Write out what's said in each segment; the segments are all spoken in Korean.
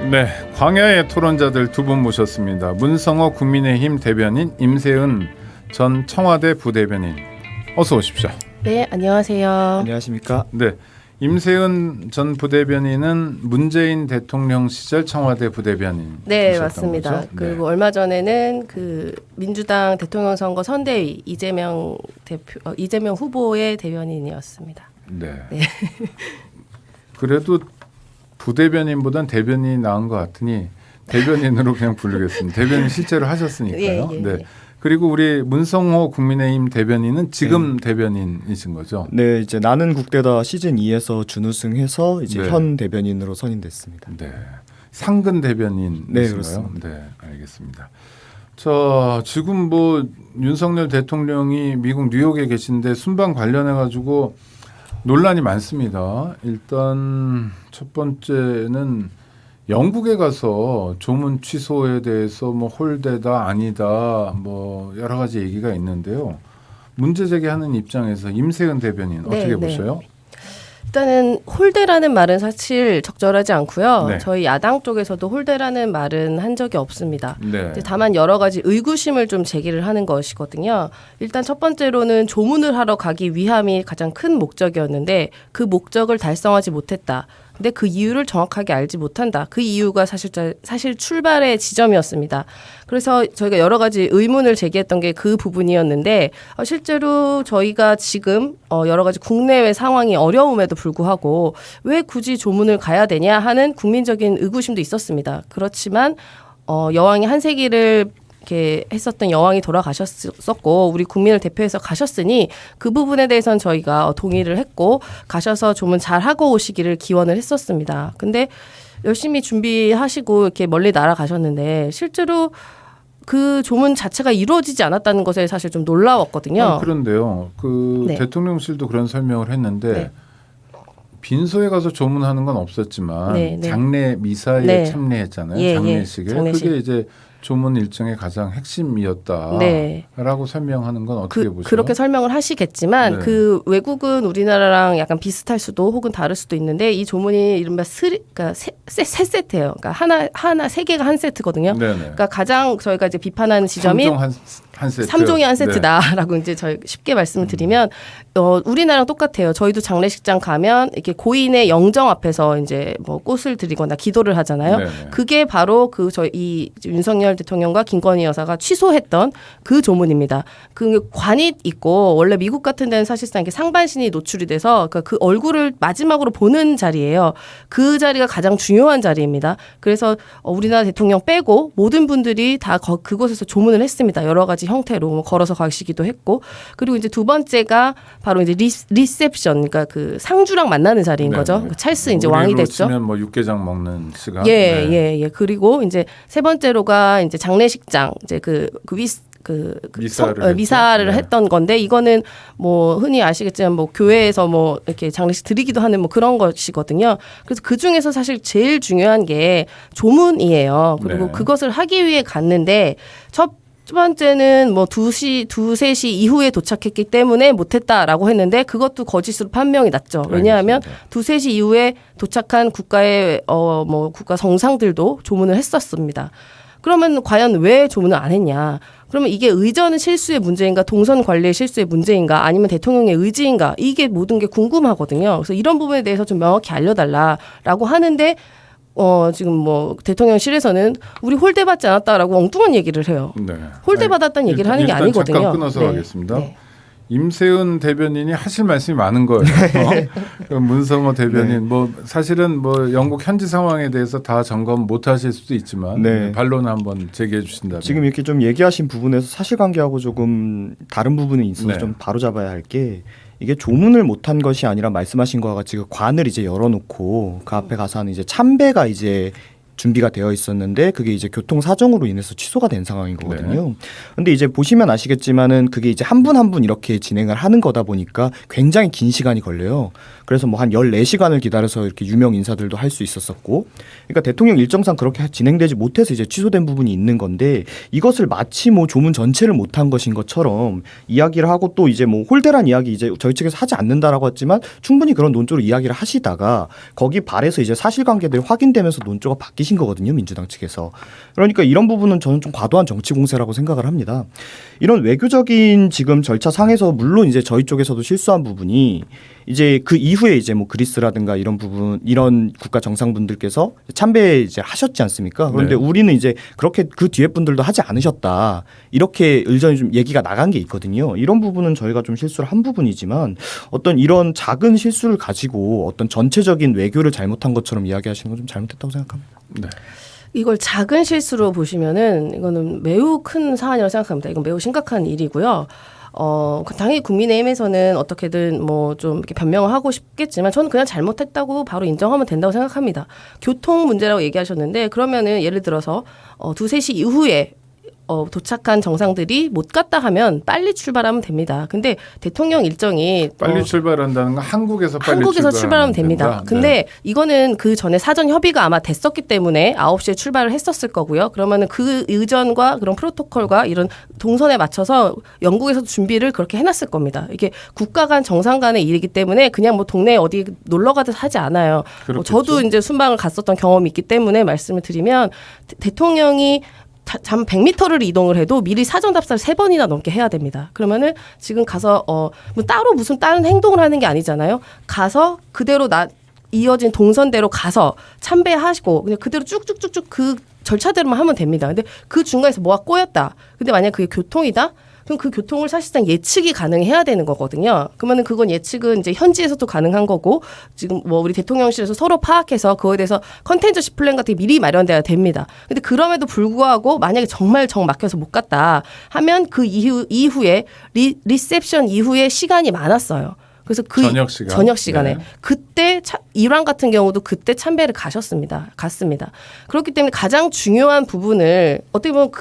네, 광야의 토론자들 두 분 모셨습니다. 문성호 국민의힘 대변인, 임세은 전 청와대 부대변인, 어서 오십시오. 네, 안녕하세요. 안녕하십니까? 네, 임세은 전 부대변인은 문재인 대통령 시절 청와대 부대변인. 네, 맞습니다. 거죠? 그리고 얼마 전에는 그 민주당 대통령 선거 선대위 이재명 후보의 대변인이었습니다. 네. 네. 그래도 부대변인보단 대변인이 나은 것 같으니 대변인으로 그냥 부르겠습니다. 대변인 실제로 하셨으니까요. 예. 네. 그리고 우리 문성호 국민의힘 대변인은 지금 대변인이신 거죠? 네, 이제 나는 국대다 시즌 2에서 준우승해서 이제 네. 현 대변인으로 선임됐습니다. 네. 상근 대변인이신가요? 네, 그렇습니다. 네, 알겠습니다. 자, 지금 뭐 윤석열 대통령이 미국 뉴욕에 계신데 순방 관련해 가지고 논란이 많습니다. 일단 첫 번째는 영국에 가서 조문 취소에 대해서 뭐 홀대다 아니다 뭐 여러 가지 얘기가 있는데요. 문제 제기하는 입장에서 임세은 대변인 어떻게 보셔요? 일단은 홀대라는 말은 사실 적절하지 않고요. 네. 저희 야당 쪽에서도 홀대라는 말은 한 적이 없습니다. 네. 이제 다만 여러 가지 의구심을 좀 제기를 하는 것이거든요. 일단 첫 번째로는 조문을 하러 가기 위함이 가장 큰 목적이었는데 그 목적을 달성하지 못했다. 근데 그 이유를 정확하게 알지 못한다. 그 이유가 사실 출발의 지점이었습니다. 그래서 저희가 여러 가지 의문을 제기했던 게 그 부분이었는데 실제로 저희가 지금 여러 가지 국내외 상황이 어려움에도 불구하고 왜 굳이 조문을 가야 되냐 하는 국민적인 의구심도 있었습니다. 그렇지만 여왕이 한 세기를 이렇게 했었던 여왕이 돌아가셨었고 우리 국민을 대표해서 가셨으니 그 부분에 대해서는 저희가 동의를 했고 가셔서 조문 잘 하고 오시기를 기원을 했었습니다. 근데 열심히 준비하시고 이렇게 멀리 날아가셨는데 실제로 그 조문 자체가 이루어지지 않았다는 것에 사실 좀 놀라웠거든요. 그런데요. 그 네. 대통령실도 그런 설명을 했는데 네. 빈소에 가서 조문하는 건 없었지만 네. 장례 미사에 네. 참례했잖아요. 예, 장례식에. 장례식. 그게 이제 조문 일정의 가장 핵심이었다라고 네. 설명하는 건 어떻게 보세요? 그렇게 설명을 하시겠지만 네. 그 외국은 우리나라랑 약간 비슷할 수도 혹은 다를 수도 있는데 이 조문이 이른바 그러니까 세 세트예요. 그러니까 하나 세 개가 한 세트거든요. 네네. 그러니까 가장 저희가 이제 비판하는 지점이 3종 한 세트. 3종이 한 네. 세트다라고 이제 저희 쉽게 말씀을 드리면 우리나라랑 똑같아요. 저희도 장례식장 가면 이렇게 고인의 영정 앞에서 이제 뭐 꽃을 드리거나 기도를 하잖아요. 네네. 그게 바로 그 저희 이 윤석열 대통령과 김건희 여사가 취소했던 그 조문입니다. 그 관이 있고 원래 미국 같은 데는 사실상 이렇게 상반신이 노출이 돼서 그 얼굴을 마지막으로 보는 자리예요. 그 자리가 가장 중요한 자리입니다. 그래서 우리나라 대통령 빼고 모든 분들이 다 그곳에서 조문을 했습니다. 여러 가지 형태로 뭐 걸어서 가시기도 했고 그리고 이제 두 번째가 바로 이제 리셉션 그러니까 그 상주랑 만나는 자리인 네네. 거죠. 찰스 이제 왕이 우리로 됐죠. 치면 뭐 육개장 먹는 시간. 예. 그리고 이제 세 번째로가 이제 장례식장 이제 미사를 네. 했던 건데 이거는 뭐 흔히 아시겠지만 뭐 교회에서 뭐 이렇게 장례식 드리기도 하는 뭐 그런 것이거든요. 그래서 그 중에서 사실 제일 중요한 게 조문이에요. 그리고 네. 그것을 하기 위해 갔는데 첫 번째는 뭐 3시 이후에 도착했기 때문에 못했다라고 했는데 그것도 거짓으로 판명이 났죠. 왜냐하면 알겠습니다. 2-3시 이후에 도착한 국가의 뭐 국가 정상들도 조문을 했었습니다. 그러면 과연 왜 조문을 안 했냐? 그러면 이게 의전 실수의 문제인가 동선 관리의 실수의 문제인가 아니면 대통령의 의지인가 이게 모든 게 궁금하거든요. 그래서 이런 부분에 대해서 좀 명확히 알려달라라고 하는데 지금 뭐 대통령실에서는 우리 홀대받지 않았다라고 엉뚱한 얘기를 해요. 네. 홀대받았다는 얘기를 하는 게 일단 아니거든요. 잠깐 끊어서 네. 가겠습니다. 네. 임세은 대변인이 하실 말씀이 많은 거예요. 문성호 대변인 네. 뭐 사실은 뭐 영국 현지 상황에 대해서 다 점검 못 하실 수도 있지만 네. 반론 한번 제기해 주신다면. 지금 이렇게 좀 얘기하신 부분에서 사실관계하고 조금 다른 부분이 있어서 네. 좀 바로잡아야 할 게 이게 조문을 못한 것이 아니라 말씀하신 것과 같이 그 관을 이제 열어놓고 그 앞에 가서 하는 이제 참배가 이제 준비가 되어 있었는데 그게 이제 교통 사정으로 인해서 취소가 된 상황인 거거든요. 근데 이제 보시면 아시겠지만은 그게 이제 한 분 한 분 이렇게 진행을 하는 거다 보니까 굉장히 긴 시간이 걸려요. 그래서 뭐 한 14시간을 기다려서 이렇게 유명 인사들도 할 수 있었었고 그러니까 대통령 일정상 그렇게 진행되지 못해서 이제 취소된 부분이 있는 건데 이것을 마치 뭐 조문 전체를 못한 것인 것처럼 이야기를 하고 또 이제 뭐 홀대란 이야기 이제 저희 측에서 하지 않는다라고 했지만 충분히 그런 논조로 이야기를 하시다가 거기 발에서 이제 사실관계들이 확인되면서 논조가 바뀌신 아니신 거거든요, 민주당 측에서. 그러니까 이런 부분은 저는 좀 과도한 정치 공세라고 생각을 합니다. 이런 외교적인 지금 절차 상에서 물론 이제 저희 쪽에서도 실수한 부분이 이제 그 이후에 이제 뭐 그리스라든가 이런 부분 이런 국가 정상분들께서 참배 이제 하셨지 않습니까? 그런데 네. 우리는 이제 그렇게 그 뒤에 분들도 하지 않으셨다. 이렇게 의전이 좀 얘기가 나간 게 있거든요. 이런 부분은 저희가 좀 실수를 한 부분이지만 어떤 이런 작은 실수를 가지고 어떤 전체적인 외교를 잘못한 것처럼 이야기하시는 건 좀 잘못했다고 생각합니다. 네. 이걸 작은 실수로 보시면은 이거는 매우 큰 사안이라고 생각합니다. 이건 매우 심각한 일이고요. 당연히 국민의힘에서는 어떻게든 뭐 좀 이렇게 변명을 하고 싶겠지만 저는 그냥 잘못했다고 바로 인정하면 된다고 생각합니다. 교통 문제라고 얘기하셨는데 그러면은 예를 들어서 2-3시 이후에 도착한 정상들이 못 갔다 하면 빨리 출발하면 됩니다. 근데 대통령 일정이 빨리 출발한다는 건 한국에서 빨리 한국에서 출발하면 됩니다. 된다? 근데 네. 이거는 그 전에 사전 협의가 아마 됐었기 때문에 9시에 출발을 했었을 거고요. 그러면은 그 의전과 그런 프로토콜과 이런 동선에 맞춰서 영국에서도 준비를 그렇게 해놨을 겁니다. 이게 국가 간 정상 간의 일이기 때문에 그냥 뭐 동네 어디 놀러 가듯 하지 않아요. 저도 이제 순방을 갔었던 경험이 있기 때문에 말씀을 드리면 대통령이 잠 100m를 이동을 해도 미리 사전 답사를 3번이나 넘게 해야 됩니다. 그러면은 지금 가서 뭐 따로 무슨 다른 행동을 하는 게 아니잖아요. 가서 그대로 이어진 동선대로 가서 참배하시고 그냥 그대로 쭉쭉쭉쭉 그 절차대로만 하면 됩니다. 근데 그 중간에서 뭐가 꼬였다. 근데 만약 그게 교통이다. 그럼 그 교통을 사실상 예측이 가능해야 되는 거거든요. 그러면은 그건 예측은 이제 현지에서도 가능한 거고 지금 뭐 우리 대통령실에서 서로 파악해서 그거에 대해서 컨텐저시 플랜 같은 게 미리 마련돼야 됩니다. 근데 그럼에도 불구하고 만약에 정말 정 막혀서 못 갔다 하면 그 이후에 리셉션 이후에 시간이 많았어요. 그래서 그 저녁 시간에 네. 그때 이란 같은 경우도 그때 참배를 갔습니다. 그렇기 때문에 가장 중요한 부분을 어떻게 보면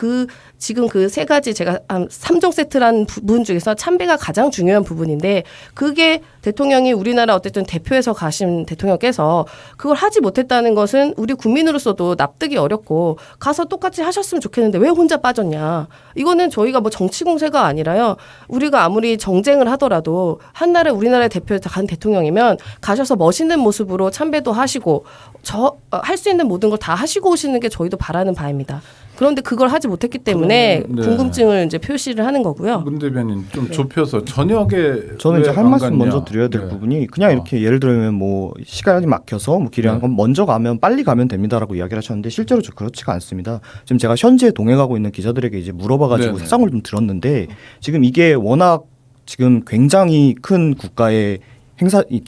지금 그 3가지 제가 한 3종 세트라는 부분 중에서 참배가 가장 중요한 부분인데 그게 대통령이 우리나라 어쨌든 대표해서 가신 대통령께서 그걸 하지 못했다는 것은 우리 국민으로서도 납득이 어렵고 가서 똑같이 하셨으면 좋겠는데 왜 혼자 빠졌냐. 이거는 저희가 뭐 정치 공세가 아니라요. 우리가 아무리 정쟁을 하더라도 한나라 우리나라의 대표해서 간 대통령이면 가셔서 멋있는 모습으로 참배도 하시고 할 수 있는 모든 걸 다 하시고 오시는 게 저희도 바라는 바입니다. 그런데 그걸 하지 못했기 때문에 네. 궁금증을 이제 표시를 하는 거고요. 문 대변인 좀 좁혀서 저녁에 저는 이제 왜 할 안 말씀 갔냐? 먼저 드려야 될 네. 부분이 그냥 이렇게 예를 들면 뭐 시간이 막혀서 뭐 길이 한 건 먼저 가면 빨리 가면 됩니다라고 이야기를 하셨는데 실제로 그렇지가 않습니다. 지금 제가 현지에 동행하고 있는 기자들에게 이제 물어봐가지고 네네. 사정을 좀 들었는데 지금 이게 워낙 지금 굉장히 큰 국가의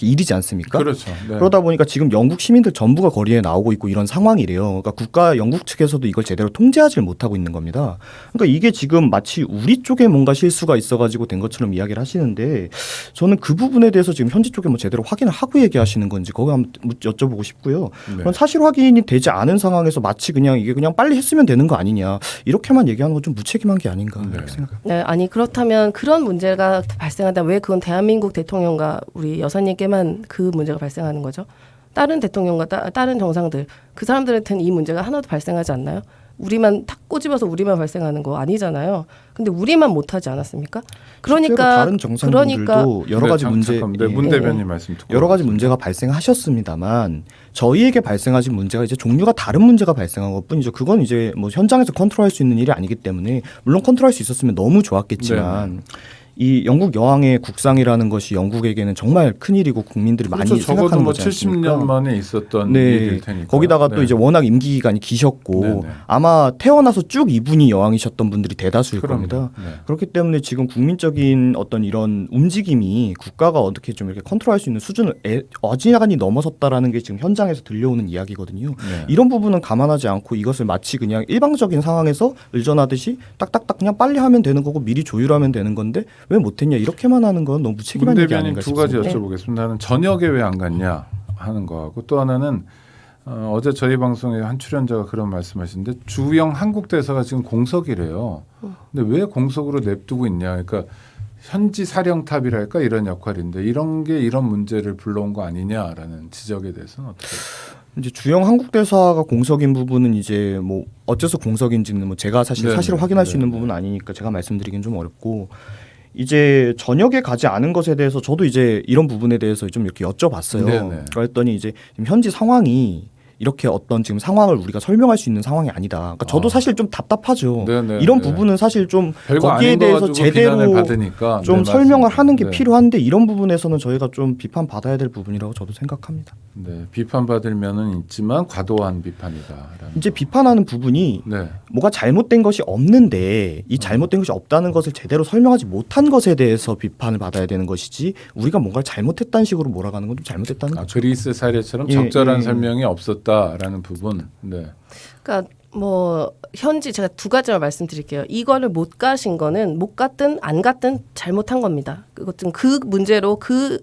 일이지 않습니까? 그렇죠. 네. 그러다 보니까 지금 영국 시민들 전부가 거리에 나오고 있고 이런 상황이래요. 그러니까 영국 측에서도 이걸 제대로 통제하지 못하고 있는 겁니다. 그러니까 이게 지금 마치 우리 쪽에 뭔가 실수가 있어가지고 된 것처럼 이야기를 하시는데 저는 그 부분에 대해서 지금 현지 쪽에 뭐 제대로 확인을 하고 얘기하시는 건지 거기 한번 여쭤보고 싶고요. 네. 그럼 사실 확인이 되지 않은 상황에서 마치 그냥 이게 그냥 빨리 했으면 되는 거 아니냐 이렇게만 얘기하는 건 좀 무책임한 게 아닌가 네. 이렇게 생각합니다. 네, 아니 그렇다면 그런 문제가 발생한다. 왜 그건 대한민국 대통령과 우리 여사님께만 그 문제가 발생하는 거죠? 다른 대통령과 다른 정상들 그 사람들한테는 이 문제가 하나도 발생하지 않나요? 우리만 탁 꼬집어서 우리만 발생하는 거 아니잖아요. 근데 우리만 못하지 않았습니까? 그러니까 다른 정상분들도 여러 가지 문제 문 대변인 말씀 듣고 여러 가지 문제가 발생하셨습니다만 저희에게 발생하신 문제가 이제 종류가 다른 문제가 발생한 것뿐이죠. 그건 이제 뭐 현장에서 컨트롤할 수 있는 일이 아니기 때문에 물론 컨트롤할 수 있었으면 너무 좋았겠지만 이 영국 여왕의 국상이라는 것이 영국에게는 정말 큰 일이고 국민들이 그렇죠. 많이 적어도 생각하는 뭐 거지 않습니까? 70년 만에 있었던 네. 일일 테니까. 거기다가 또 네. 이제 워낙 임기 기간이 기셨고 네네. 아마 태어나서 쭉 이분이 여왕이셨던 분들이 대다수일 그럼요. 겁니다. 네. 그렇기 때문에 지금 국민적인 어떤 이런 움직임이 국가가 어떻게 좀 이렇게 컨트롤할 수 있는 수준을 어지간히 넘어섰다라는 게 지금 현장에서 들려오는 이야기거든요. 네. 이런 부분은 감안하지 않고 이것을 마치 그냥 일방적인 상황에서 의전하듯이 딱딱딱 그냥 빨리 하면 되는 거고 미리 조율하면 되는 건데 왜 못했냐 이렇게만 하는 건 너무 무책임한 문 얘기 대변인 아닌가 두 가지 싶습니다. 여쭤보겠습니다. 하나는 저녁에 왜 안 갔냐 하는 거하고 또 하나는 어제 저희 방송에 한 출연자가 그런 말씀하시는데 주영 한국 대사가 지금 공석이래요. 근데 왜 공석으로 냅두고 있냐? 그러니까 현지 사령탑이랄까 이런 역할인데 이런 게 이런 문제를 불러온 거 아니냐라는 지적에 대해서는 어떻게? 이제 주영 한국 대사가 공석인 부분은 이제 뭐 어째서 공석인지는 뭐 제가 사실 사실을 확인할 수 있는 부분은 아니니까 제가 말씀드리긴 좀 어렵고 이제 저녁에 가지 않은 것에 대해서 저도 이제 이런 부분에 대해서 좀 이렇게 여쭤봤어요. 네네. 그랬더니 이제 지금 현지 상황이 이렇게 어떤 지금 상황을 우리가 설명할 수 있는 상황이 아니다. 그러니까 저도 사실 좀 답답하죠. 네네, 이런 네. 부분은 사실 좀 별거 거기에 아닌 거 대해서 가지고 제대로 비난을 받으니까. 좀 네, 설명을 맞습니다. 하는 게 네. 필요한데 이런 부분에서는 저희가 좀 비판받아야 될 부분이라고 저도 생각합니다. 네, 비판받을 면은 있지만 과도한 비판이다라는. 이제 비판하는 부분이 네. 뭐가 잘못된 것이 없는데 이 잘못된 것이 없다는 것을 제대로 설명하지 못한 것에 대해서 비판을 받아야 되는 것이지 우리가 뭔가를 잘못했다는 식으로 몰아가는 건 좀 잘못됐다는 거죠. 그리스 사례처럼 예, 적절한 예. 설명이 없었다라는 부분. 네. 그러니까 뭐 현지 제가 두 가지만 말씀드릴게요. 이거를 못 가신 거는 못 갔든 안 갔든 잘못한 겁니다. 그것은 그 문제로 그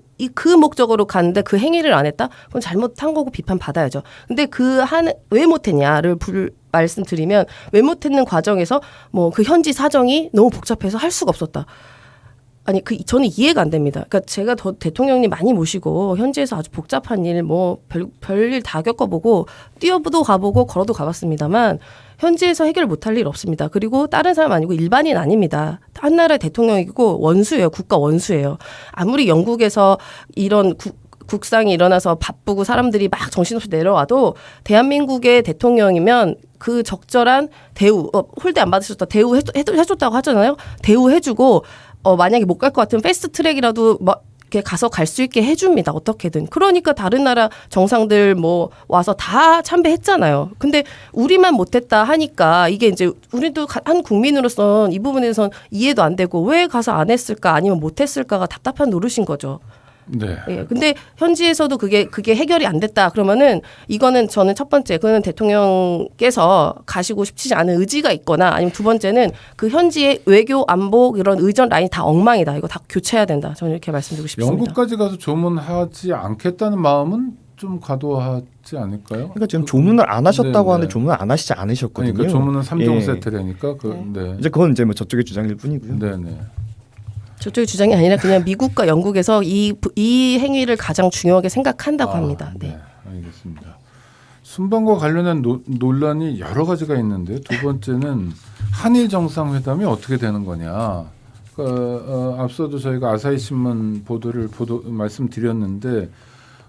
목적으로 갔는데 그 행위를 안 했다? 그건 잘못한 거고 비판 받아야죠. 근데 왜 못했냐를 말씀드리면 왜 못했는 과정에서 뭐 그 현지 사정이 너무 복잡해서 할 수가 없었다. 아니 저는 이해가 안 됩니다. 그러니까 제가 대통령님 많이 모시고 현지에서 아주 복잡한 일 뭐 별일 다 겪어보고 뛰어도 가보고 걸어도 가봤습니다만 현지에서 해결 못할 일 없습니다. 그리고 다른 사람 아니고 일반인 아닙니다. 한 나라의 대통령이고 원수예요. 국가 원수예요. 아무리 영국에서 이런 국상이 일어나서 바쁘고 사람들이 막 정신없이 내려와도 대한민국의 대통령이면 그 적절한 대우, 홀대 안 받으셨다 대우 해줬다고 하잖아요. 대우해주고 만약에 못 갈 것 같으면 패스트 트랙이라도 이렇게 가서 갈 수 있게 해줍니다. 어떻게든. 그러니까 다른 나라 정상들 뭐 와서 다 참배했잖아요. 근데 우리만 못했다 하니까 이게 이제 우리도 한 국민으로선 이 부분에선 이해도 안 되고 왜 가서 안 했을까 아니면 못했을까가 답답한 노릇인 거죠. 네. 예. 근데 현지에서도 그게 해결이 안 됐다. 그러면은 이거는 저는 첫 번째, 그거는 대통령께서 가시고 싶지 않은 의지가 있거나 아니면 두 번째는 그 현지의 외교 안보 이런 의전 라인이 다 엉망이다. 이거 다 교체해야 된다. 저는 이렇게 말씀드리고 싶습니다. 영국까지 가서 조문하지 않겠다는 마음은 좀 과도하지 않을까요? 그러니까 지금 조문을 안 하셨다고 네, 하는데 네. 조문을 안 하시지 않으셨거든요. 그러니까 조문은 3종 예. 세트라니까. 네. 이제 그건 이제 뭐 저쪽의 주장일 뿐이고요. 네, 네. 저쪽의 주장이 아니라 그냥 미국과 영국에서 이 행위를 가장 중요하게 생각한다고 합니다. 네. 네, 알겠습니다. 순방과 관련한 논란이 여러 가지가 있는데 두 번째는 한일 정상회담이 어떻게 되는 거냐. 그러니까 앞서도 저희가 아사히 신문 말씀드렸는데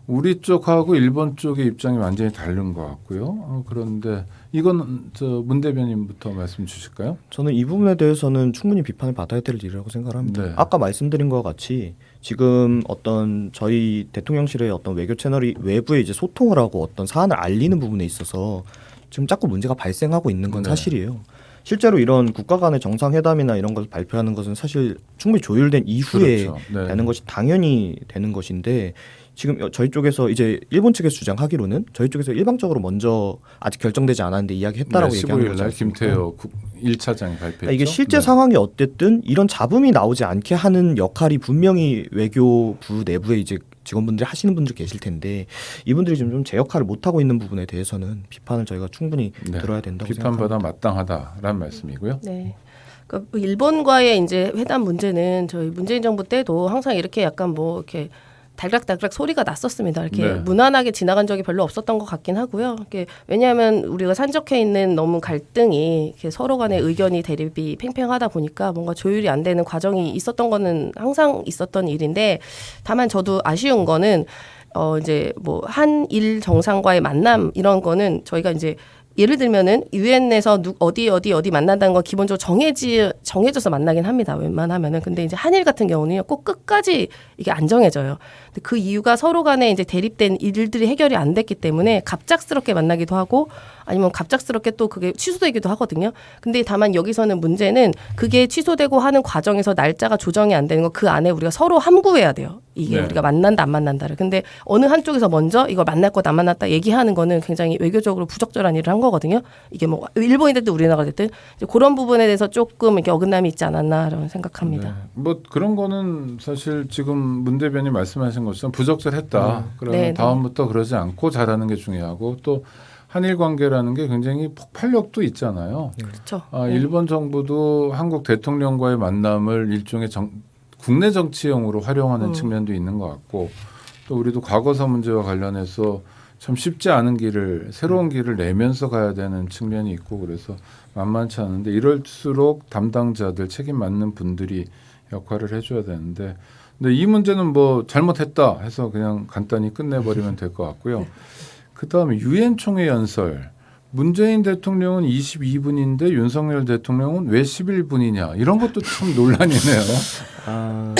우리 쪽하고 일본 쪽의 입장이 완전히 다른 것 같고요. 그런데 이건 문 대변인부터 말씀 주실까요? 저는 이 부분에 대해서는 충분히 비판을 받아야 될 일이라고 생각합니다. 네. 아까 말씀드린 것 같이 지금 어떤 저희 대통령실의 어떤 외교 채널이 외부에 이제 소통을 하고 어떤 사안을 알리는 부분에 있어서 지금 자꾸 문제가 발생하고 있는 건 네. 사실이에요. 실제로 이런 국가 간의 정상회담이나 이런 것을 발표하는 것은 사실 충분히 조율된 이후에 그렇죠. 네. 되는 것이 당연히 되는 것인데 지금 저희 쪽에서 이제 일본 측에서 주장하기로는 저희 쪽에서 일방적으로 먼저 아직 결정되지 않았는데 이야기했다라고 얘기하는 15일 거죠. 날 김태호 1차장이 발표했죠. 그러니까 이게 실제 네. 상황이 어쨌든 이런 잡음이 나오지 않게 하는 역할이 분명히 외교부 내부에 이제 직원분들이 하시는 분들 계실 텐데 이분들이 좀 제 역할을 못 하고 있는 부분에 대해서는 비판을 저희가 충분히 네. 들어야 된다고 비판받아 생각합니다. 마땅하다라는 말씀이고요. 네. 그러니까 일본과의 이제 회담 문제는 저희 문재인 정부 때도 항상 이렇게 약간 뭐 이렇게 달락달락 소리가 났었습니다. 이렇게 네. 무난하게 지나간 적이 별로 없었던 것 같긴 하고요. 이렇게 왜냐하면 우리가 산적해 있는 너무 갈등이 이렇게 서로 간의 의견이 대립이 팽팽하다 보니까 뭔가 조율이 안 되는 과정이 있었던 거는 항상 있었던 일인데 다만 저도 아쉬운 거는 이제 뭐 한일 정상과의 만남 이런 거는 저희가 이제 예를 들면은 유엔에서 어디 만난다는 건 기본적으로 정해져서 만나긴 합니다. 웬만하면은. 근데 이제 한일 같은 경우는요, 꼭 끝까지 이게 안 정해져요. 근데 그 이유가 서로 간에 이제 대립된 일들이 해결이 안 됐기 때문에 갑작스럽게 만나기도 하고 아니면 갑작스럽게 또 그게 취소되기도 하거든요. 근데 다만 여기서는 문제는 그게 취소되고 하는 과정에서 날짜가 조정이 안 되는 거 그 안에 우리가 서로 함구해야 돼요. 이게 네. 우리가 만난다 안 만난다를. 근데 어느 한쪽에서 먼저 이걸 만날 것 안 만났다 얘기하는 거는 굉장히 외교적으로 부적절한 일을 한 거거든요. 이게 뭐 일본이 됐든 우리나라가 됐든 이제 그런 부분에 대해서 조금 이렇게 어긋남이 있지 않았나라고 생각합니다. 네. 뭐 그런 거는 사실 지금 문 대변인 말씀하신 것처럼 부적절했다. 그러면 네, 네. 다음부터 그러지 않고 잘하는 게 중요하고 또 한일 관계라는 게 굉장히 폭발력도 있잖아요. 그렇죠. 일본 정부도 한국 대통령과의 만남을 일종의 국내 정치용으로 활용하는 측면도 있는 것 같고 또 우리도 과거사 문제와 관련해서 참 쉽지 않은 새로운 길을 내면서 가야 되는 측면이 있고 그래서 만만치 않은데 이럴수록 담당자들 책임 맡는 분들이 역할을 해줘야 되는데 근데 이 문제는 뭐 잘못했다 해서 그냥 간단히 끝내버리면 될 것 같고요. 그다음에 유엔 총회 연설. 문재인 대통령은 22분인데 윤석열 대통령은 왜 11분이냐 이런 것도 참 논란이네요. 아,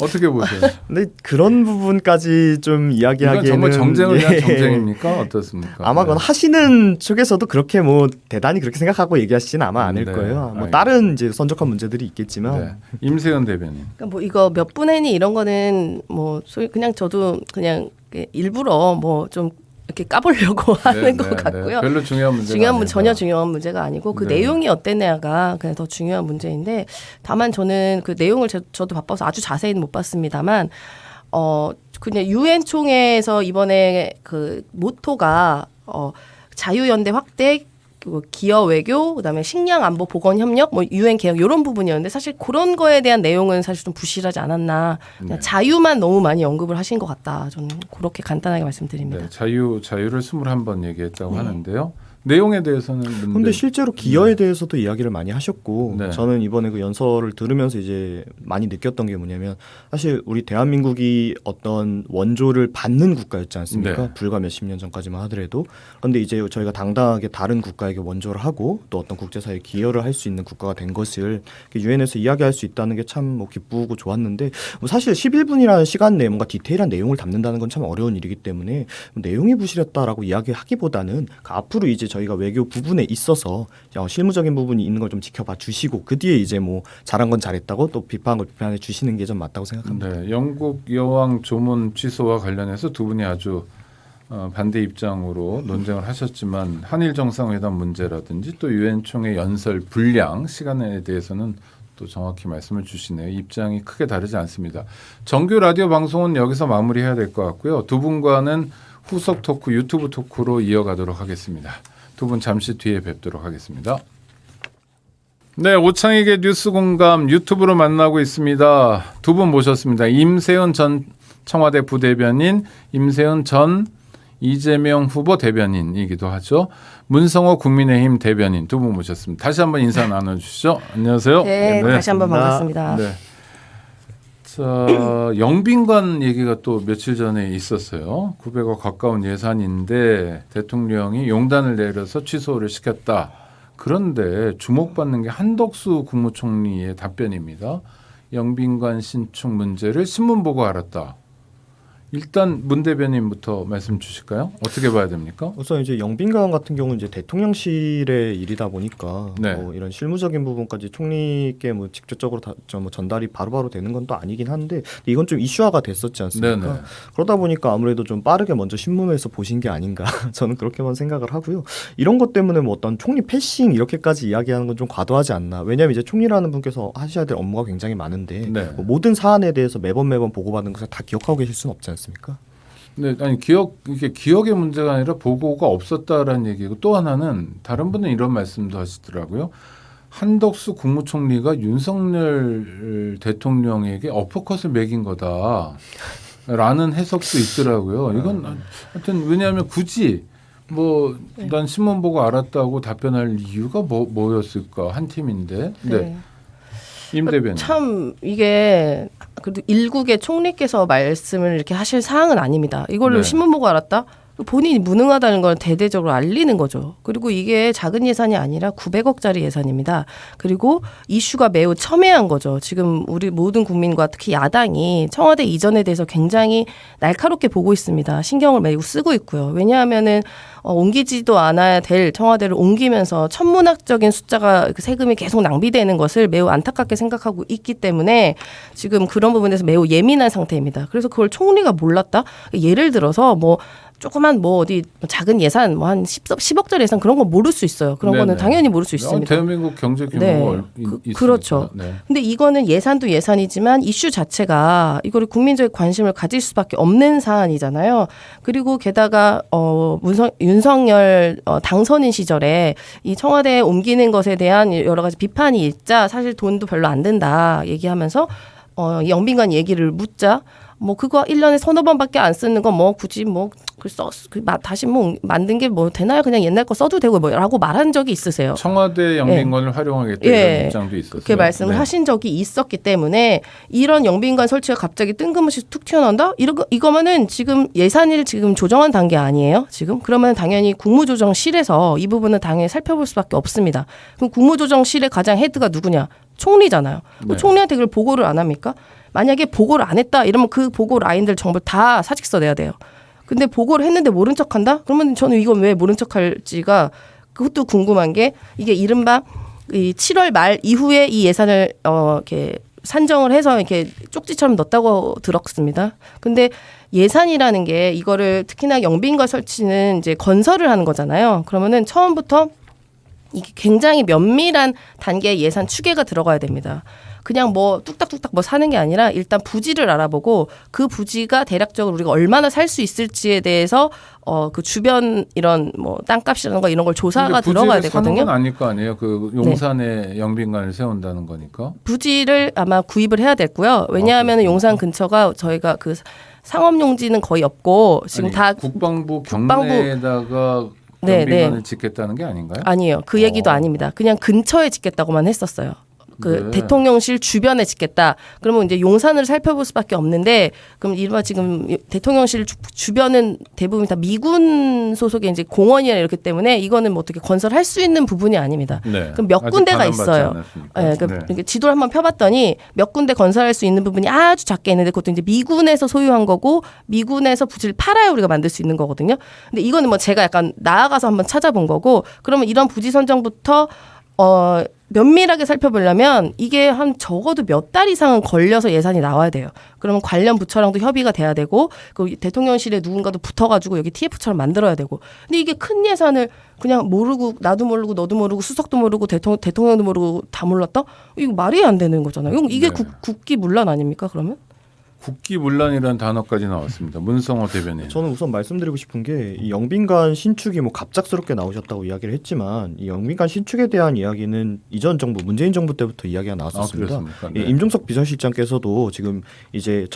어떻게 보세요? 근데 그런 부분까지 좀 이건 이야기하기에는 정말 정쟁을 위한 예. 정쟁입니까? 어떻습니까? 아마 그건 하시는 쪽에서도 그렇게 뭐 대단히 그렇게 생각하고 얘기하시지는 아마 않을 네, 거예요. 뭐 알겠습니다. 다른 이제 선적한 문제들이 있겠지만 네. 임세현 대변인. 그러니까 뭐 이거 몇 분의니 이런 거는 뭐 소위 그냥 저도 그냥 일부러 뭐 좀 이렇게 까보려고 하는 것 같고요. 별로 중요한 문제가 중요한 아니다. 전혀 중요한 문제가 아니고 그 네. 내용이 어땠냐가 그냥 더 중요한 문제인데 다만 저는 그 내용을 저도 바빠서 아주 자세히는 못 봤습니다만 그냥 유엔 총회에서 이번에 그 모토가 자유연대 확대 기여 외교 그다음에 식량 안보 보건 협력 뭐 유엔 개혁 이런 부분이었는데 사실 그런 거에 대한 내용은 사실 좀 부실하지 않았나 그냥 네. 자유만 너무 많이 언급을 하신 것 같다 저는 그렇게 간단하게 말씀드립니다. 네, 자유를 21번 얘기했다고 하는데요. 내용에 대해서는 근데 실제로 기여에 대해서도 이야기를 많이 하셨고 네. 저는 이번에 그 연설을 들으면서 이제 많이 느꼈던 게 뭐냐면 사실 우리 대한민국이 어떤 원조를 받는 국가였지 않습니까? 네. 불과 몇십 년 전까지만 하더라도 그런데 이제 저희가 당당하게 다른 국가에게 원조를 하고 또 어떤 국제사회에 기여를 할 수 있는 국가가 된 것을 유엔에서 이야기할 수 있다는 게 참 뭐 기쁘고 좋았는데 뭐 사실 11분이라는 시간 내에 뭔가 디테일한 내용을 담는다는 건 참 어려운 일이기 때문에 내용이 부실했다라고 이야기하기보다는 그 앞으로 이제 저희가 외교 부분에 있어서 실무적인 부분이 있는 걸 좀 지켜봐 주시고 그 뒤에 이제 뭐 잘한 건 잘했다고 또 비판한 걸 비판해 주시는 게 좀 맞다고 생각합니다. 네, 영국 여왕 조문 취소와 관련해서 두 분이 아주 반대 입장으로 논쟁을 하셨지만 한일 정상회담 문제라든지 또 유엔 총회 연설 분량 시간에 대해서는 또 정확히 말씀을 주시네요. 입장이 크게 다르지 않습니다. 정규 라디오 방송은 여기서 마무리해야 될 것 같고요. 두 분과는 후속 토크 유튜브 토크로 이어가도록 하겠습니다. 두 분 잠시 뒤에 뵙도록 하겠습니다. 네, 오창익의 뉴스 공감 유튜브로 만나고 있습니다. 두 분 모셨습니다. 임세현 전 청와대 부대변인, 임세현 전 이재명 후보 대변인이기도 하죠. 문성호 국민의힘 대변인 두 분 모셨습니다. 다시 한번 인사 나눠주시죠. 안녕하세요. 네, 다시 한번 반갑습니다. 네. 자, 영빈관 얘기가 또 며칠 전에 있었어요. 900억 가까운 예산인데 대통령이 용단을 내려서 취소를 시켰다. 그런데 주목받는 게 한덕수 국무총리의 답변입니다. 영빈관 신축 문제를 신문 보고 알았다. 일단 문 대변인부터 말씀 주실까요? 어떻게 봐야 됩니까? 우선 이제 영빈관 같은 경우는 이제 대통령실의 일이다 보니까 네. 뭐 이런 실무적인 부분까지 총리께 뭐 직접적으로 뭐 전달이 바로바로 되는 건 또 아니긴 한데 이건 좀 이슈화가 됐었지 않습니까? 네네. 그러다 보니까 아무래도 좀 빠르게 먼저 신문에서 보신 게 아닌가 저는 그렇게만 생각을 하고요. 이런 것 때문에 뭐 어떤 총리 패싱 이렇게까지 이야기하는 건 좀 과도하지 않나. 왜냐하면 이제 총리라는 분께서 하셔야 될 업무가 굉장히 많은데 네. 뭐 모든 사안에 대해서 매번 보고받는 것을 다 기억하고 계실 수는 없지 않습니까? 네, 아니 이게 기억의 문제가 아니라 보고가 없었다라는 얘기고 또 하나는 다른 분은 이런 말씀도 하시더라고요. 한덕수 국무총리가 윤석열 대통령에게 어퍼컷을 매긴 거다라는 해석도 있더라고요. 이건 하여튼 왜냐하면 굳이 뭐 난 신문 보고 알았다고 답변할 이유가 뭐였을까 한 팀인데. 네. 임 대변인. 참 이게 그래도 일국의 총리께서 말씀을 이렇게 하실 사항은 아닙니다. 이걸로 네. 신문 보고 알았다? 본인이 무능하다는 걸 대대적으로 알리는 거죠. 그리고 이게 작은 예산이 아니라 900억짜리 예산입니다. 그리고 이슈가 매우 첨예한 거죠. 지금 우리 모든 국민과 특히 야당이 청와대 이전에 대해서 굉장히 날카롭게 보고 있습니다. 신경을 매우 쓰고 있고요. 왜냐하면은 옮기지도 않아야 될 청와대를 옮기면서 천문학적인 숫자가 세금이 계속 낭비되는 것을 매우 안타깝게 생각하고 있기 때문에 지금 그런 부분에서 매우 예민한 상태입니다. 그래서 그걸 총리가 몰랐다? 예를 들어서 뭐 조그만 뭐 어디 작은 예산 뭐 한 10억짜리 예산 그런 건 모를 수 있어요. 그런 거는 네네. 당연히 모를 수 있습니다. 대한민국 경제 규모가 네. 있으니까. 그렇죠. 네. 근데 이거는 예산도 예산이지만 이슈 자체가 이거를 국민적 관심을 가질 수밖에 없는 사안이잖아요. 그리고 게다가 윤석열 당선인 시절에 이 청와대에 옮기는 것에 대한 여러 가지 비판이 있자 사실 돈도 별로 안 든다 얘기하면서 영빈관 얘기를 묻자 뭐 그거 1년에 서너 번밖에 안 쓰는 거 뭐 굳이 뭐 다시 뭐 만든 게 뭐 되나요? 그냥 옛날 거 써도 되고 뭐라고 말한 적이 있으세요. 청와대 영빈관을 활용하겠다 이런 입장도 있었어요. 그렇게 말씀을 네. 하신 적이 있었기 때문에 이런 영빈관 설치가 갑자기 뜬금없이 툭 튀어나온다? 이거면은 지금 예산을 지금 조정한 단계 아니에요? 지금? 그러면 당연히 국무조정실에서 이 부분은 당연히 살펴볼 수밖에 없습니다. 그럼 국무조정실의 가장 헤드가 누구냐? 총리잖아요. 네. 총리한테 그걸 보고를 안 합니까? 만약에 보고를 안 했다 이러면 그 보고 라인들 전부 다 사직서 내야 돼요. 근데 보고를 했는데 모른 척한다? 그러면 저는 이건 왜 모른 척할지가 그것도 궁금한 게 이게 이른바 이 7월 말 이후에 이 예산을 이렇게 산정을 해서 이렇게 쪽지처럼 넣었다고 들었습니다. 근데 예산이라는 게 이거를 특히나 영빈관 설치는 이제 건설을 하는 거잖아요. 그러면은 처음부터 이게 굉장히 면밀한 단계의 예산 추계가 들어가야 됩니다. 그냥 뭐 뚝딱뚝딱 뭐 사는 게 아니라 일단 부지를 알아보고 그 부지가 대략적으로 우리가 얼마나 살 수 있을지에 대해서 그 주변 이런 뭐 땅값이라든가 이런 걸 조사가 들어가야 되거든요. 사는 건 아닐 거 아니에요. 그 용산에 영빈관을 세운다는 거니까. 부지를 아마 구입을 해야 됐고요. 왜냐하면 용산 근처가 저희가 그 상업용지는 거의 없고 지금 아니, 다 국방부 경내에다가 네, 영빈관을 네. 짓겠다는 게 아닌가요? 아니에요. 그 얘기도 아닙니다. 그냥 근처에 짓겠다고만 했었어요. 그 네. 대통령실 주변에 짓겠다. 그러면 이제 용산을 살펴볼 수밖에 없는데 그럼 이른바 지금 대통령실 주변은 대부분 다 미군 소속의 이제 공원이나 이렇기 때문에 이거는 뭐 어떻게 건설할 수 있는 부분이 아닙니다. 네. 그럼 몇 아직 군데가 반환받지 있어요. 않았으니까. 네, 이렇게 지도를 한번 펴봤더니 몇 군데 건설할 수 있는 부분이 아주 작게 있는데 그것도 이제 미군에서 소유한 거고 미군에서 부지를 팔아야 우리가 만들 수 있는 거거든요. 근데 이거는 뭐 제가 약간 나아가서 한번 찾아본 거고 그러면 이런 부지 선정부터 면밀하게 살펴보려면 이게 한 적어도 몇 달 이상은 걸려서 예산이 나와야 돼요. 그러면 관련 부처랑도 협의가 돼야 되고 그 대통령실에 누군가도 붙어가지고 여기 TF처럼 만들어야 되고. 근데 이게 큰 예산을 그냥 모르고 나도 모르고 너도 모르고 수석도 모르고 대통령도 모르고 다 몰랐다? 이거 말이 안 되는 거잖아요. 이게 네. 국기문란 아닙니까 그러면? 국기문란이라는 단어까지 나왔습니다. 문성호 대변인. 저는 우선 말씀드리고 싶은 게 이 영빈관 신축이 뭐 갑작스럽게 나오셨다고 이야기를 했지만 이 영빈관 신축에 대한 이야기는 이전 정부 문재인 정부 때부터 이야기가 나왔었습니다. 그렇습니까? 예, 네. 임종석 비서실장께서도 지금 이제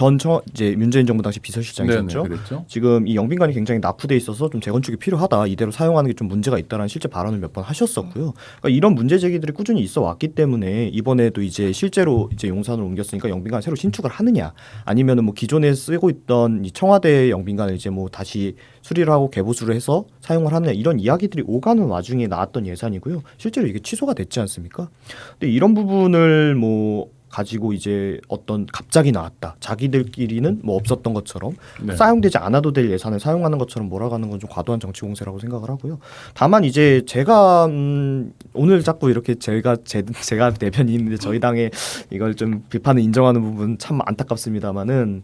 이제 문재인 정부 당시 비서실장이셨죠. 네, 그랬죠. 지금 이 영빈관이 굉장히 낙후돼 있어서 좀 재건축이 필요하다. 이대로 사용하는 게 좀 문제가 있다라는 실제 발언을 몇 번 하셨었고요. 그러니까 이런 문제 제기들이 꾸준히 있어 왔기 때문에 이번에도 이제 실제로 이제 용산으로 옮겼으니까 영빈관 새로 신축을 하느냐 아니면은 뭐 기존에 쓰고 있던 이 청와대 영빈관을 이제 뭐 다시 수리를 하고 개보수를 해서 사용을 하느냐 이런 이야기들이 오가는 와중에 나왔던 예산이고요. 실제로 이게 취소가 됐지 않습니까? 근데 이런 부분을 뭐 가지고 이제 어떤 갑자기 나왔다. 자기들끼리는 뭐 없었던 것처럼 네. 사용되지 않아도 될 예산을 사용하는 것처럼 몰아가는 건 좀 과도한 정치 공세라고 생각을 하고요. 다만 이제 제가 오늘 자꾸 이렇게 제가 대변인인데 저희 당에 이걸 좀 비판을 인정하는 부분 참 안타깝습니다만은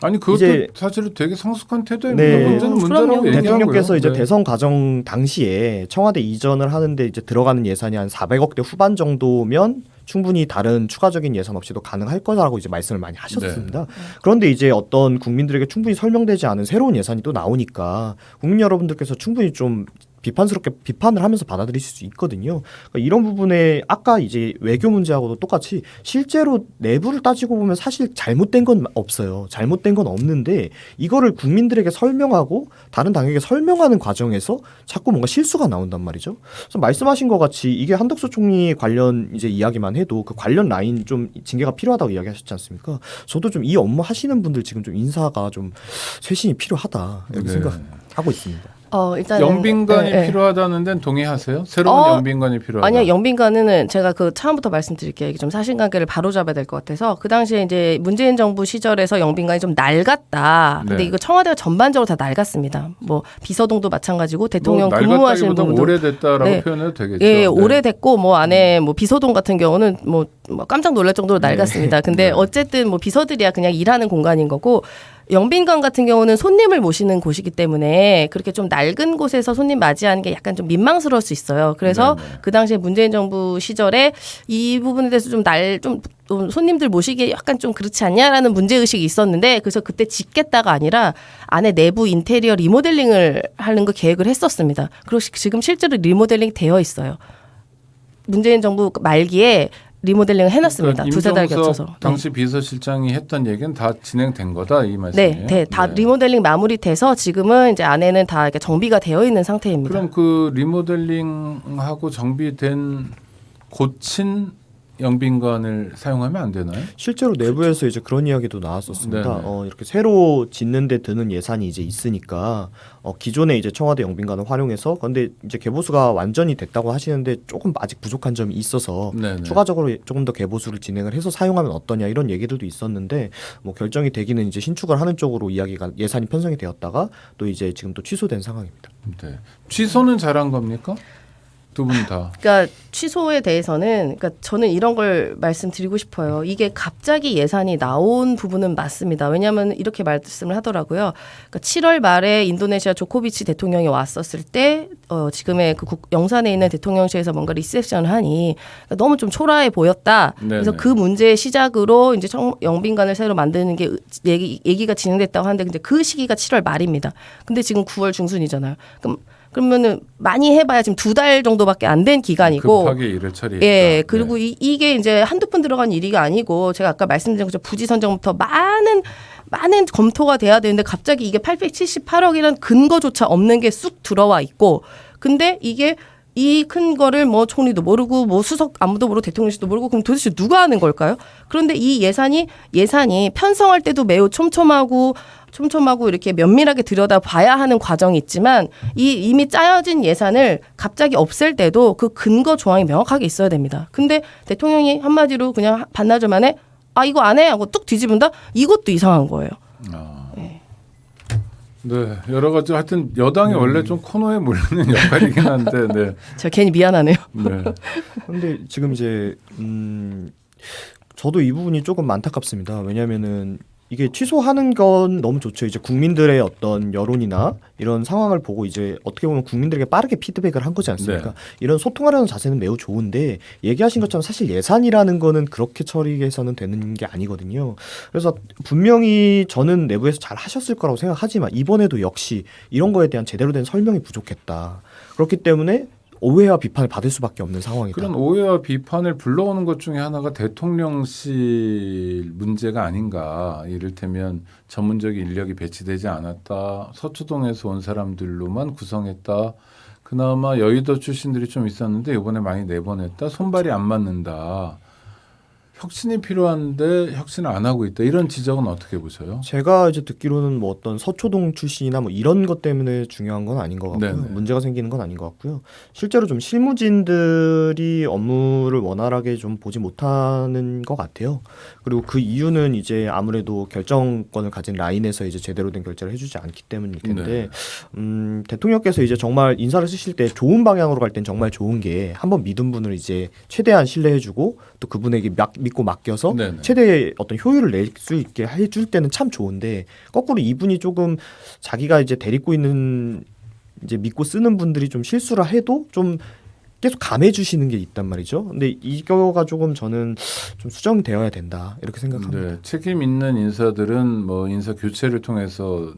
아니 그것도 이제 사실은 되게 성숙한 태도입니다. 네. 문제는 문제라고 그럼요. 얘기하고요. 대통령께서 이제 네. 대선 과정 당시에 청와대 이전을 하는데 이제 들어가는 예산이 한 400억대 후반 정도면 충분히 다른 추가적인 예산 없이도 가능할 거라고 이제 말씀을 많이 하셨습니다. 그런데 이제 어떤 국민들에게 충분히 설명되지 않은 새로운 예산이 또 나오니까 국민 여러분들께서 충분히 좀 비판스럽게 비판을 하면서 받아들이실 수 있거든요. 그러니까 이런 부분에 아까 이제 외교 문제하고도 똑같이 실제로 내부를 따지고 보면 사실 잘못된 건 없어요. 잘못된 건 없는데 이거를 국민들에게 설명하고 다른 당에게 설명하는 과정에서 자꾸 뭔가 실수가 나온단 말이죠. 그래서 말씀하신 것 같이 이게 한덕수 총리 관련 이제 이야기만 해도 그 관련 라인 좀 징계가 필요하다고 이야기하셨지 않습니까? 저도 좀 이 업무 하시는 분들 지금 좀 인사가 좀 쇄신이 필요하다 이렇게 네. 생각하고 있습니다. 일단 영빈관이 필요하다는 데는 동의하세요? 새로운 영빈관이 필요하다. 아니요, 영빈관은 제가 그 처음부터 말씀드릴게요. 이게 좀 사실관계를 바로 잡아야 될 것 같아서 그 당시에 이제 문재인 정부 시절에서 영빈관이 좀 낡았다. 근데 네. 이거 청와대가 전반적으로 다 낡았습니다. 뭐 비서동도 마찬가지고 대통령 근무하시는 낡았다기보다 분도 오래됐다라고 네. 표현해도 되겠죠. 예, 네. 오래됐고 뭐 안에 뭐 비서동 같은 경우는 뭐 깜짝 놀랄 정도로 낡았습니다. 근데 네. 어쨌든 뭐 비서들이야 그냥 일하는 공간인 거고 영빈관 같은 경우는 손님을 모시는 곳이기 때문에 그렇게 좀 낡은 곳에서 손님 맞이하는 게 약간 좀 민망스러울 수 있어요. 그래서 네네. 그 당시에 문재인 정부 시절에 이 부분에 대해서 좀 손님들 모시기에 약간 좀 그렇지 않냐라는 문제의식이 있었는데 그래서 그때 짓겠다가 아니라 안에 내부 인테리어 리모델링을 하는 거 계획을 했었습니다. 그리고 지금 실제로 리모델링 되어 있어요. 문재인 정부 말기에 리모델링을 해놨습니다. 그러니까 두세 달 임종석 겹쳐서. 당시 비서실장이 했던 얘기는 다 진행된 거다 이 말씀이에요. 네, 다 리모델링 마무리돼서 지금은 이제 안에는 다 이렇게 정비가 되어 있는 상태입니다. 그럼 그 리모델링하고 정비된 고친 영빈관을 사용하면 안 되나요? 실제로 내부에서 이제 그런 이야기도 나왔었습니다. 네네. 이렇게 새로 짓는데 드는 예산이 이제 있으니까 기존에 이제 청와대 영빈관을 활용해서 근데 이제 개보수가 완전히 됐다고 하시는데 조금 아직 부족한 점이 있어서 네네. 추가적으로 조금 더 개보수를 진행을 해서 사용하면 어떠냐 이런 얘기들도 있었는데 뭐 결정이 되기는 이제 신축을 하는 쪽으로 이야기가 예산이 편성이 되었다가 또 이제 지금 또 취소된 상황입니다. 네. 취소는 잘한 겁니까? 두 분 다. 그러니까 취소에 대해서는 그러니까 저는 이런 걸 말씀드리고 싶어요. 이게 갑자기 예산이 나온 부분은 맞습니다. 왜냐하면 이렇게 말씀을 하더라고요. 그러니까 7월 말에 인도네시아 조코비치 대통령이 왔었을 때 지금의 그 영산에 있는 대통령실에서 뭔가 리셉션을 하니 그러니까 너무 좀 초라해 보였다. 그래서 네네. 그 문제의 시작으로 이제 영빈관을 새로 만드는 게 얘기가 진행됐다고 하는데 근데 그 시기가 7월 말입니다. 근데 지금 9월 중순이잖아요. 그러면은 많이 해봐야 지금 2달 정도밖에 안 된 기간이고 급하게 일을 처리했다. 예, 그리고 이게 이제 한두 푼 들어간 일이 아니고 제가 아까 말씀드린 것처럼 부지 선정부터 많은 검토가 돼야 되는데 갑자기 이게 878억이라는 근거조차 없는 게 쑥 들어와 있고 근데 이게 이 큰 거를 뭐 총리도 모르고 뭐 수석 아무도 모르고 대통령실도 모르고 그럼 도대체 누가 하는 걸까요? 그런데 이 예산이 편성할 때도 매우 촘촘하고 이렇게 면밀하게 들여다봐야 하는 과정이 있지만 이미 짜여진 예산을 갑자기 없앨 때도 그 근거 조항이 명확하게 있어야 됩니다. 근데 대통령이 한마디로 그냥 반나절 만에 이거 안 해 하고 뚝 뒤집은다? 이것도 이상한 거예요. 네, 여러 가지 하여튼 여당이 원래 좀 코너에 몰리는 역할이긴 한데, 네. 제가 괜히 미안하네요. 네. 근데 지금 이제 저도 이 부분이 조금 안타깝습니다. 왜냐하면은 이게 취소하는 건 너무 좋죠. 이제 국민들의 어떤 여론이나 이런 상황을 보고 이제 어떻게 보면 국민들에게 빠르게 피드백을 한 거지 않습니까? 네. 이런 소통하려는 자세는 매우 좋은데 얘기하신 것처럼 사실 예산이라는 거는 그렇게 처리해서는 되는 게 아니거든요. 그래서 분명히 저는 내부에서 잘 하셨을 거라고 생각하지만 이번에도 역시 이런 거에 대한 제대로 된 설명이 부족했다. 그렇기 때문에 오해와 비판을 받을 수밖에 없는 상황이다. 그런 오해와 비판을 불러오는 것 중에 하나가 대통령실 문제가 아닌가. 이를테면 전문적인 인력이 배치되지 않았다. 서초동에서 온 사람들로만 구성했다. 그나마 여의도 출신들이 좀 있었는데 이번에 많이 내보냈다. 손발이 안 맞는다. 혁신이 필요한데 혁신을 안 하고 있다. 이런 지적은 어떻게 보세요? 제가 이제 듣기로는 뭐 어떤 서초동 출신이나 뭐 이런 것 때문에 중요한 건 아닌 것 같고요. 네네. 문제가 생기는 건 아닌 것 같고요. 실제로 좀 실무진들이 업무를 원활하게 좀 보지 못하는 것 같아요. 그리고 그 이유는 이제 아무래도 결정권을 가진 라인에서 이제 제대로 된 결제를 해주지 않기 때문일 텐데 대통령께서 이제 정말 인사를 쓰실 때 좋은 방향으로 갈 땐 정말 좋은 게 한번 믿은 분을 이제 최대한 신뢰해주고 또 그분에게 믿고 맡겨서 네네. 최대의 어떤 효율을 낼 수 있게 해줄 때는 참 좋은데 거꾸로 이분이 조금 자기가 이제 데리고 있는 이제 믿고 쓰는 분들이 좀 실수를 해도 좀 계속 감해 주시는 게 있단 말이죠. 근데 이거가 조금 저는 좀 수정되어야 된다 이렇게 생각합니다. 네, 책임 있는 인사들은 뭐 인사 교체를 통해서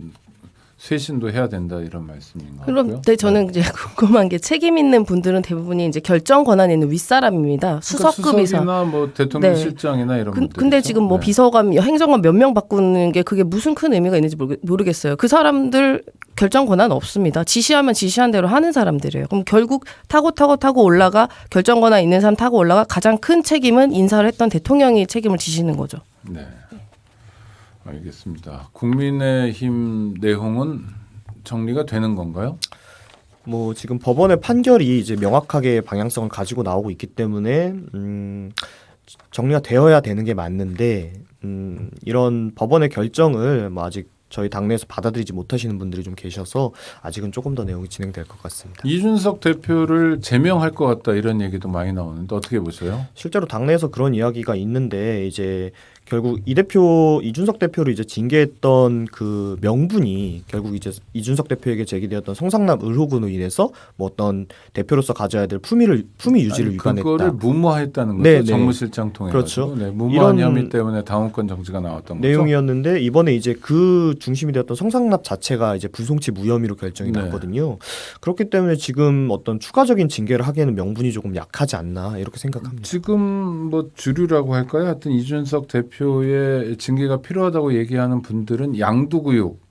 쇄신도 해야 된다 이런 말씀인 것 같고요. 그럼 저는 이제 궁금한 게 책임 있는 분들은 대부분이 이제 결정 권한이 있는 윗사람입니다. 수석급 이상. 수석이나 뭐 대통령 네. 실장이나 이런 분들. 근데 지금 뭐 비서관, 행정관 몇 명 바꾸는 게 그게 무슨 큰 의미가 있는지 모르겠어요. 그 사람들 결정 권한 없습니다. 지시하면 지시한 대로 하는 사람들이에요. 그럼 결국 타고 올라가 결정 권한 있는 사람 타고 올라가 가장 큰 책임은 인사를 했던 대통령이 책임을 지시는 거죠. 네. 알겠습니다. 국민의힘 내용은 정리가 되는 건가요? 뭐 지금 법원의 판결이 이제 명확하게 방향성을 가지고 나오고 있기 때문에 정리가 되어야 되는 게 맞는데 이런 법원의 결정을 뭐 아직 저희 당내에서 받아들이지 못하시는 분들이 좀 계셔서 아직은 조금 더 내용이 진행될 것 같습니다. 이준석 대표를 제명할 것 같다 이런 얘기도 많이 나오는데 어떻게 보세요? 실제로 당내에서 그런 이야기가 있는데 이제 결국 이준석 대표를 이제 징계했던 그 명분이 결국 이제 이준석 대표에게 제기되었던 성상납 의혹으로 인해서 뭐 어떤 대표로서 가져야 될 품위 유지를 위반했다. 그거를 무모했다는 거죠. 네, 네. 정무실장 통해 그렇죠. 가지고 네, 무모한 이런 혐의 때문에 당원권 정지가 나왔던 거죠. 내용이었는데 이번에 이제 그 중심이 되었던 성상납 자체가 이제 불송치 무혐의로 결정이 네. 났거든요. 그렇기 때문에 지금 어떤 추가적인 징계를 하기에는 명분이 조금 약하지 않나 이렇게 생각합니다. 지금 뭐 주류라고 할까요? 하여튼 이준석 대표의 징계가 필요하다고 얘기하는 분들은 양두구육,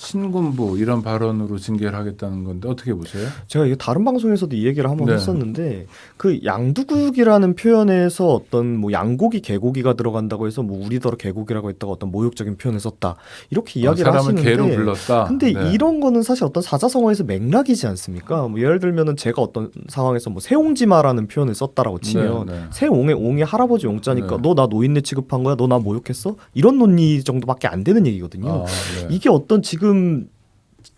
신군부 이런 발언으로 징계를 하겠다는 건데 어떻게 보세요? 제가 이게 다른 방송에서도 이 얘기를 한번 네. 했었는데 그 양두구육이라는 표현에서 어떤 뭐 양고기 개고기가 들어간다고 해서 뭐 우리더러 개고기라고 했다가 어떤 모욕적인 표현을 썼다 이렇게 이야기를 사람을 하시는데 개로 불렀다. 근데 네. 이런 거는 사실 어떤 사자성어에서 맥락이지 않습니까? 뭐 예를 들면은 제가 어떤 상황에서 뭐 새옹지마라는 표현을 썼다라고 치면 네, 네. 새옹의 옹이 할아버지 옹자니까 네. 너 나 노인네 취급한 거야? 너 나 모욕했어? 이런 논리 정도밖에 안 되는 얘기거든요. 네. 이게 어떤 지금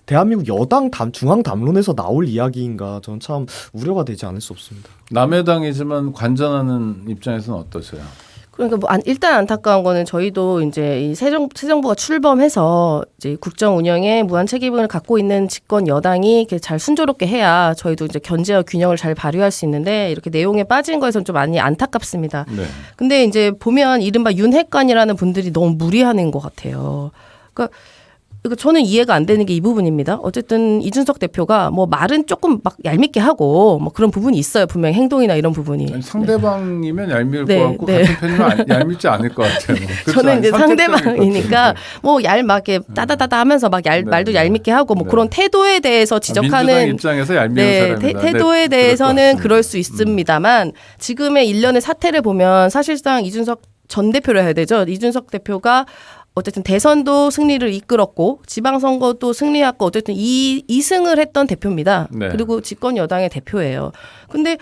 대한민국 여당 중앙 담론에서 나올 이야기인가 저는 참 우려가 되지 않을 수 없습니다. 남의 당이지만 관전하는 입장에서는 어떠세요? 그러니까 뭐 일단 안타까운 거는 저희도 이제 이 새 정부가 출범해서 이제 국정 운영에 무한 책임을 갖고 있는 집권 여당이 이렇게 잘 순조롭게 해야 저희도 이제 견제와 균형을 잘 발휘할 수 있는데 이렇게 내용에 빠진 거에서는 좀 많이 안타깝습니다. 네. 근데 이제 보면 이른바 윤핵관이라는 분들이 너무 무리하는 것 같아요. 그러니까 저는 이해가 안 되는 게 이 부분입니다. 어쨌든 이준석 대표가 뭐 말은 조금 막 얄밉게 하고 뭐 그런 부분이 있어요. 분명히 행동이나 이런 부분이. 아니, 상대방이면 얄미울 네, 것 같고 네. 같은 편이면 얄밉지 않을 것 같아요. 그렇죠? 저는 이제 아니, 선택적일 상대방이니까 것 뭐 막 이렇게 따다다다 하면서 막 네, 말도 네. 얄밉게 하고 뭐 네. 그런 태도에 대해서 같은데. 민주당 지적하는 입장에서 얄미운 네, 사람이다. 태도에 네, 대해서는 그럴 그럴 수 있습니다만 지금의 일련의 사태를 보면 사실상 이준석 전 대표를 해야 되죠. 이준석 대표가 어쨌든 대선도 승리를 이끌었고 지방선거도 승리했고 어쨌든 2승을 했던 대표입니다. 네. 그리고 집권 여당의 대표예요. 근데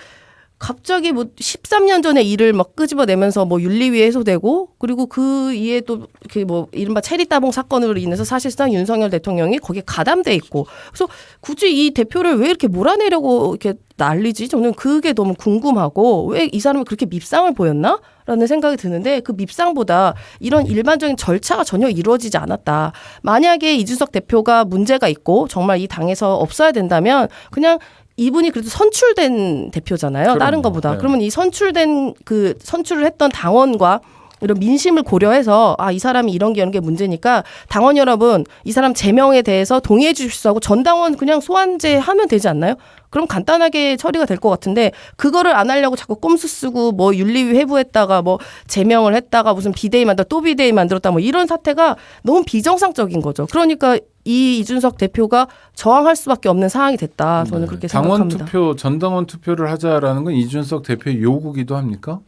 갑자기 뭐 13년 전에 일을 막 끄집어내면서 뭐 윤리위 해소되고 그리고 그 이에 또 이렇게 뭐 이른바 체리 따봉 사건으로 인해서 사실상 윤석열 대통령이 거기에 가담돼 있고 그래서 굳이 이 대표를 왜 이렇게 몰아내려고 이렇게 난리지? 저는 그게 너무 궁금하고 왜 이 사람이 그렇게 밉상을 보였나? 라는 생각이 드는데 그 밉상보다 이런 일반적인 절차가 전혀 이루어지지 않았다. 만약에 이준석 대표가 문제가 있고 정말 이 당에서 없어야 된다면 그냥 이분이 그래도 선출된 대표잖아요. 그럼요. 다른 것보다. 네. 그러면 이 선출된 그 선출을 했던 당원과 이런 민심을 고려해서 이 사람이 이런 게 문제니까 당원 여러분 이 사람 제명에 대해서 동의해 주실 수 하고 전당원 그냥 소환제 하면 되지 않나요? 그럼 간단하게 처리가 될 것 같은데 그거를 안 하려고 자꾸 꼼수 쓰고 뭐 윤리위 회부했다가 뭐 제명을 했다가 무슨 비대위 또 비대위 만들었다 뭐 이런 사태가 너무 비정상적인 거죠. 그러니까 이 이준석 대표가 저항할 수밖에 없는 상황이 됐다. 저는 그렇게 당원 생각합니다. 투표, 전당원 투표를 하자라는 건 이준석 대표의 요구기도 합니까?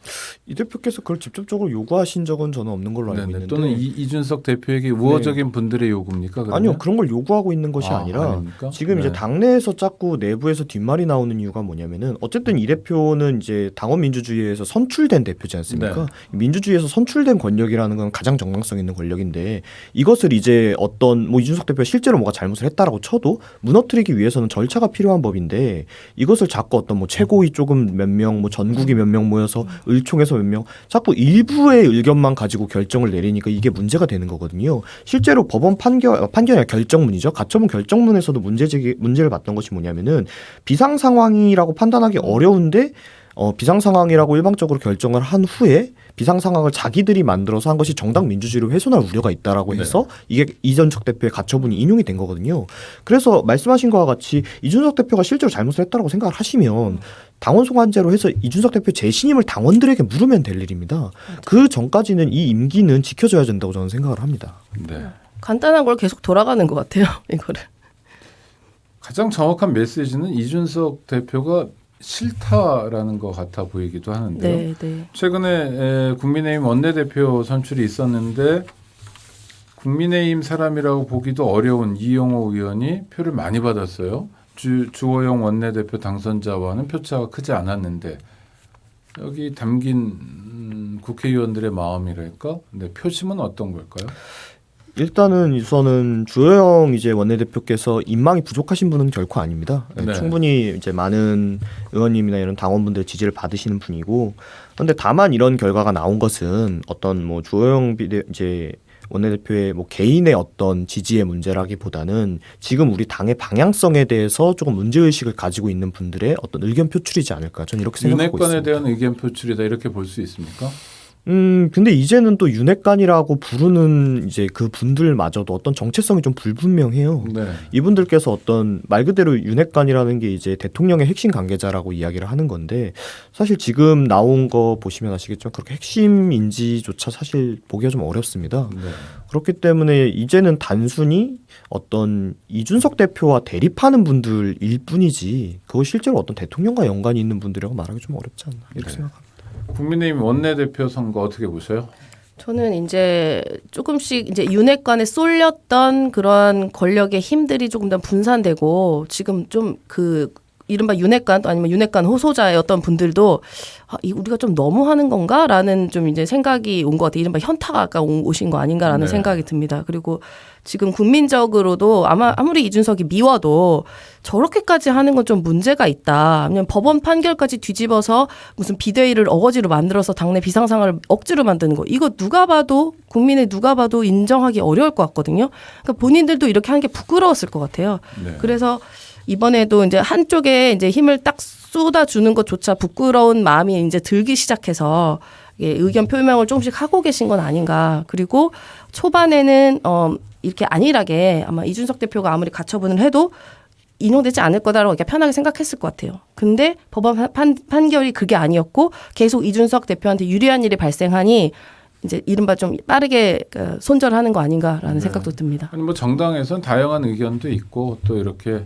이 대표께서 그걸 직접적으로 요구하신 적은 저는 없는 걸로 알고 있는데 또는 이준석 대표에게 우호적인 분들의 요구입니까? 그러면? 아니요 그런 걸 요구하고 있는 것이 아니라 아닙니까? 지금 이제 네. 당내에서 자꾸 내부에서 뒷말이 나오는 이유가 뭐냐면은 어쨌든 이 대표는 이제 당원 민주주의에서 선출된 대표지 않습니까? 민주주의에서 선출된 권력이라는 건 가장 정당성 있는 권력인데 이것을 이제 어떤 뭐 이준석 대표가 실제로 뭐가 잘못을 했다라고 쳐도 무너뜨리기 위해서는 절차가 필요한 법인데 이것을 자꾸 어떤 뭐 최고위 조금 몇 명, 뭐 전국이 몇 명 모여서 의총에서 몇 명 자꾸 일부의 의견만 가지고 결정을 내리니까 이게 문제가 되는 거거든요. 실제로 법원 판결이 아니라 결정문이죠. 가처분 결정문에서도 문제를 봤던 것이 뭐냐면은 비상 상황이라고 판단하기 어려운데 비상 상황이라고 일방적으로 결정을 한 후에 비상 상황을 자기들이 만들어서 한 것이 정당 민주주의를 훼손할 우려가 있다라고 해서 이게 이준석 대표의 가처분이 인용이 된 거거든요. 그래서 말씀하신 것과 같이 이준석 대표가 실제로 잘못을 했다라고 생각을 하시면 당원 소환제로 해서 이준석 대표 재신임을 당원들에게 물으면 될 일입니다. 그 전까지는 이 임기는 지켜줘야 된다고 저는 생각을 합니다. 네. 간단한 걸 계속 돌아가는 것 같아요. 이거를. 가장 정확한 메시지는 이준석 대표가 싫다라는 것 같아 보이기도 하는데요. 네, 네. 최근에 국민의힘 원내대표 선출이 있었는데 국민의힘 사람이라고 보기도 어려운 이용호 의원이 표를 많이 받았어요. 주호영 원내대표 당선자와는 표차가 크지 않았는데 여기 담긴 국회의원들의 마음이랄까? 네, 표심은 어떤 걸까요? 일단은 우선은 주호영 이제 원내대표께서 인망이 부족하신 분은 결코 아닙니다. 네. 충분히 이제 많은 의원님이나 이런 당원분들 지지를 받으시는 분이고, 그런데 다만 이런 결과가 나온 것은 어떤 뭐 주호영 이제 원내대표의 뭐 개인의 어떤 지지의 문제라기보다는 지금 우리 당의 방향성에 대해서 조금 문제의식을 가지고 있는 분들의 어떤 의견 표출이지 않을까, 저는 이렇게 생각하고 윤핵관에 있습니다. 대한 의견 표출이다 이렇게 볼 수 있습니까? 근데 이제는 또 윤핵관이라고 부르는 이제 그 분들마저도 어떤 정체성이 좀 불분명해요. 네. 이분들께서 어떤 말 그대로 윤핵관이라는 게 이제 대통령의 핵심 관계자라고 이야기를 하는 건데, 사실 지금 나온 거 보시면 아시겠지만 그렇게 핵심인지조차 사실 보기가 좀 어렵습니다. 네. 그렇기 때문에 이제는 단순히 어떤 이준석 대표와 대립하는 분들일 뿐이지 그거 실제로 어떤 대통령과 연관이 있는 분들이라고 말하기 좀 어렵지 않나 이렇게 네. 생각합니다. 국민의힘 원내대표 선거 어떻게 보세요? 저는 이제 조금씩 이제 윤핵관에 쏠렸던 그런 권력의 힘들이 조금 더 분산되고 지금 좀 그 이른바 윤핵관 또 아니면 윤핵관 호소자의 어떤 분들도 우리가 좀 너무 하는 건가라는 좀 이제 생각이 온 것 같아요. 이른바 현타가 아까 오신 거 아닌가라는 네. 생각이 듭니다. 그리고 지금 국민적으로도 아무리 이준석이 미워도 저렇게까지 하는 건 좀 문제가 있다. 아니면 법원 판결까지 뒤집어서 무슨 비대위를 어거지로 만들어서 당내 비상상을 억지로 만드는 거. 이거 누가 봐도 국민의 누가 봐도 인정하기 어려울 것 같거든요. 그러니까 본인들도 이렇게 하는 게 부끄러웠을 것 같아요. 네. 그래서 이번에도 이제 한쪽에 이제 힘을 딱 쏟아주는 것조차 부끄러운 마음이 이제 들기 시작해서 의견 표명을 조금씩 하고 계신 건 아닌가. 그리고 초반에는 이렇게 안일하게 아마 이준석 대표가 아무리 가처분을 해도 인용되지 않을 거다라고 이렇게 편하게 생각했을 것 같아요. 근데 법원 판결이 그게 아니었고 계속 이준석 대표한테 유리한 일이 발생하니 이제 이른바 좀 빠르게 손절하는 거 아닌가라는 네. 생각도 듭니다. 아니 뭐 정당에선 다양한 의견도 있고 또 이렇게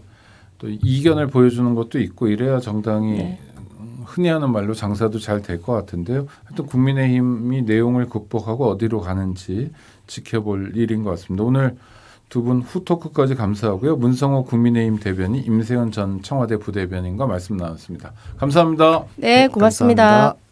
또 이견을 보여주는 것도 있고 이래야 정당이 네. 흔히 하는 말로 장사도 잘 될 것 같은데요. 하여튼 국민의힘이 내용을 극복하고 어디로 가는지 지켜볼 일인 것 같습니다. 오늘 두 분 후토크까지 감사하고요. 문성호 국민의힘 대변인, 임세현 전 청와대 부대변인과 말씀 나눴습니다. 감사합니다. 네, 고맙습니다. 감사합니다.